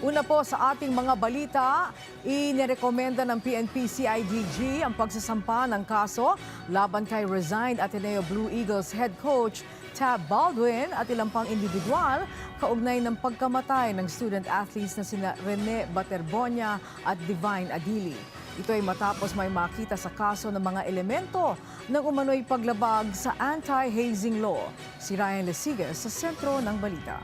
Una po sa ating mga balita, inirekomenda ng PNP-CIDG ang pagsasampa ng kaso laban kay resigned Ateneo Blue Eagles head coach Tab Baldwin at ilang pang individual kaugnay ng pagkamatay ng student athletes na sina Rene Baterbonia at Divine Adili. Ito ay matapos may makita sa kaso ng mga elemento ng umano'y paglabag sa anti-hazing law. Si Ryan Lesigas sa sentro ng balita.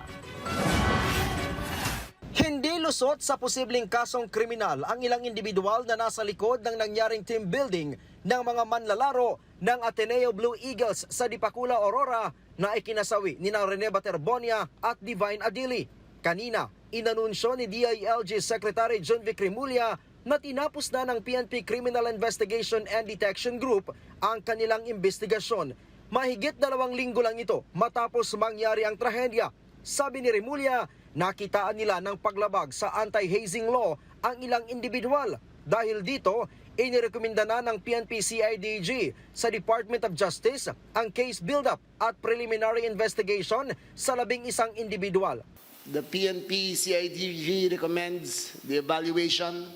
Hindi lusot sa posibleng kasong kriminal ang ilang individual na nasa likod ng nangyaring team building ng mga manlalaro ng Ateneo Blue Eagles sa Dipakula, Aurora na ikinasawi ni Rene Baterbonia at Divine Adili. Kanina, inanunsyo ni DILG Secretary John Vic Remulla na tinapos na ng PNP Criminal Investigation and Detection Group ang kanilang investigasyon. Mahigit 2 linggo lang ito matapos mangyari ang trahedya. Sabi ni Remulla, nakitaan nila ng paglabag sa anti-hazing law ang ilang individual. Dahil dito, inirekomenda na ng PNP-CIDG sa Department of Justice ang case build-up at preliminary investigation sa 11 individual. The PNP-CIDG recommends the evaluation,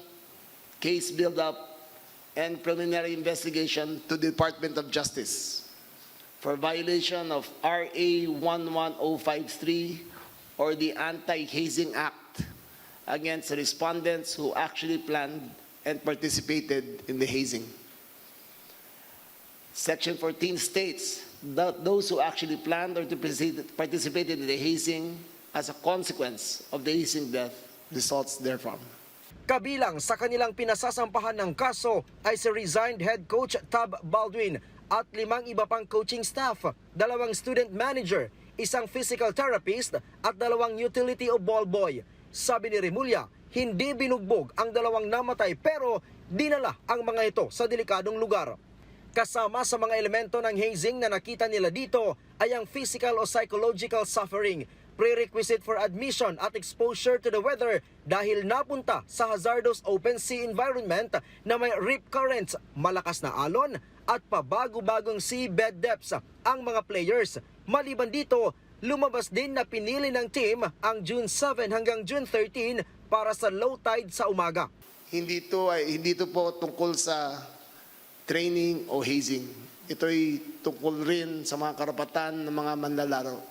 case build-up, and preliminary investigation to the Department of Justice for violation of RA 11053 or the Anti-Hazing Act against the respondents who actually planned and participated in the hazing. Section 14 states that those who actually planned or participated in the hazing as a consequence of the hazing death results therefrom. Kabilang sa kanilang pinasasampahan ng kaso ay si resigned head coach Tab Baldwin at 5 iba pang coaching staff, 2 student manager, 1 physical therapist at 2 utility o ball boy. Sabi ni Remulla, hindi binugbog ang 2 namatay pero dinala ang mga ito sa delikadong lugar. Kasama sa mga elemento ng hazing na nakita nila dito ay ang physical o psychological suffering, prerequisite for admission at exposure to the weather dahil napunta sa hazardous open sea environment na may rip currents, malakas na alon at pabago-bagong seabed depths ang mga players. Maliban dito, lumabas din na pinili ng team ang June 7 hanggang June 13 para sa low tide sa umaga. Hindi ito po tungkol sa training o hazing. Ito'y tungkol rin sa mga karapatan ng mga manlalaro.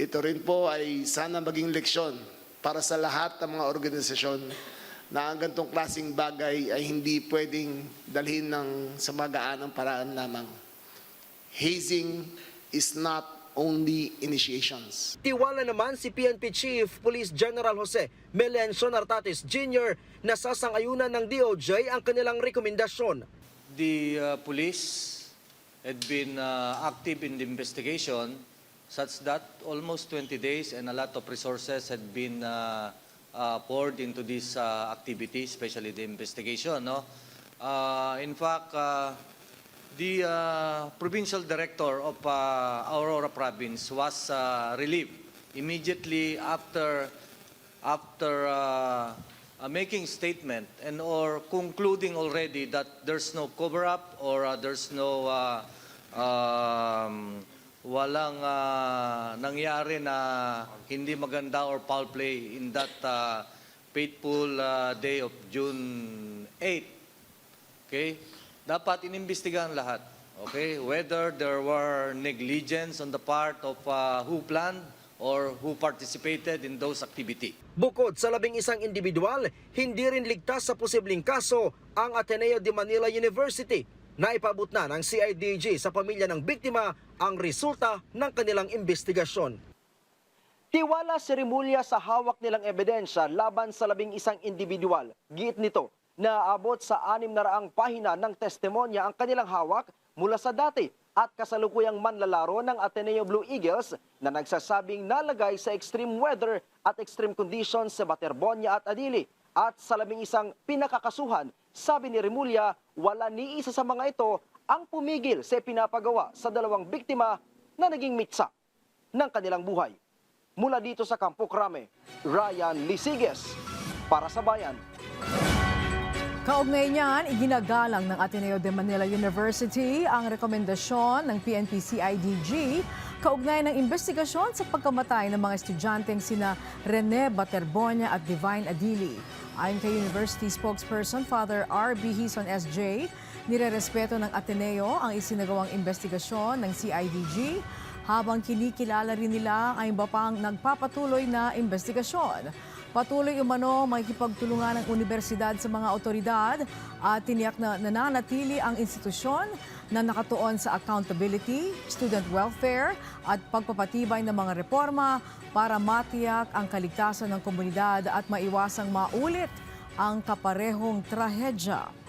Ito rin po ay sana maging leksyon para sa lahat ng mga organisasyon na ang ganitong klaseng bagay ay hindi pwedeng dalhin sa magaanang paraan lamang. Hazing is not only initiations. Tiwala naman si PNP Chief Police General Jose Melencio Nartates Jr. na sasang-ayunan ng DOJ ang kanilang rekomendasyon. The police had been active in the investigation such that almost 20 days and a lot of resources had been poured into this activity, especially the investigation. No? In fact, the provincial director of Aurora Province was relieved immediately after making statement and or concluding already that there's no cover-up or there's no walang nangyari na hindi maganda or foul play in that fateful day of June 8. Okay? Dapat inimbestigahan lahat. Okay? Whether there were negligence on the part of who planned or who participated in those activity. Bukod sa 11 individual, hindi rin ligtas sa posibleng kaso ang Ateneo de Manila University. Naipabot na ng CIDG sa pamilya ng biktima ang resulta ng kanilang investigasyon. Tiwala si Remulla sa hawak nilang ebidensya laban sa 11 individual. Giit nito na abot sa 600 pahina ng testimonya ang kanilang hawak mula sa dati at kasalukuyang manlalaro ng Ateneo Blue Eagles na nagsasabing nalagay sa extreme weather at extreme conditions sa Baterbonia at Adili. At sa 11 pinakakasuhan, sabi ni Remulla, wala ni isa sa mga ito ang pumigil sa pinapagawa sa 2 biktima na naging mitsa ng kanilang buhay. Mula dito sa Campo Crame, Ryan Lesigas para sa Bayan. Kaugnay niyan, iginagalang ng Ateneo de Manila University ang rekomendasyon ng PNP-CIDG kaugnay ng investigasyon sa pagkamatay ng mga estudyanteng sina Rene Baterbonia at Divine Adili. Ayon kay University spokesperson Father R.B. Hison S.J., nirerespeto ng Ateneo ang isinagawang investigasyon ng CIDG habang kinikilala rin nila ang iba pang nagpapatuloy na investigasyon. Patuloy umano makikipagtulungan ng universidad sa mga otoridad at tiniyak na nananatili ang institusyon na nakatuon sa accountability, student welfare at pagpapatibay ng mga reforma para matiyak ang kaligtasan ng komunidad at maiwasang maulit ang kaparehong trahedya.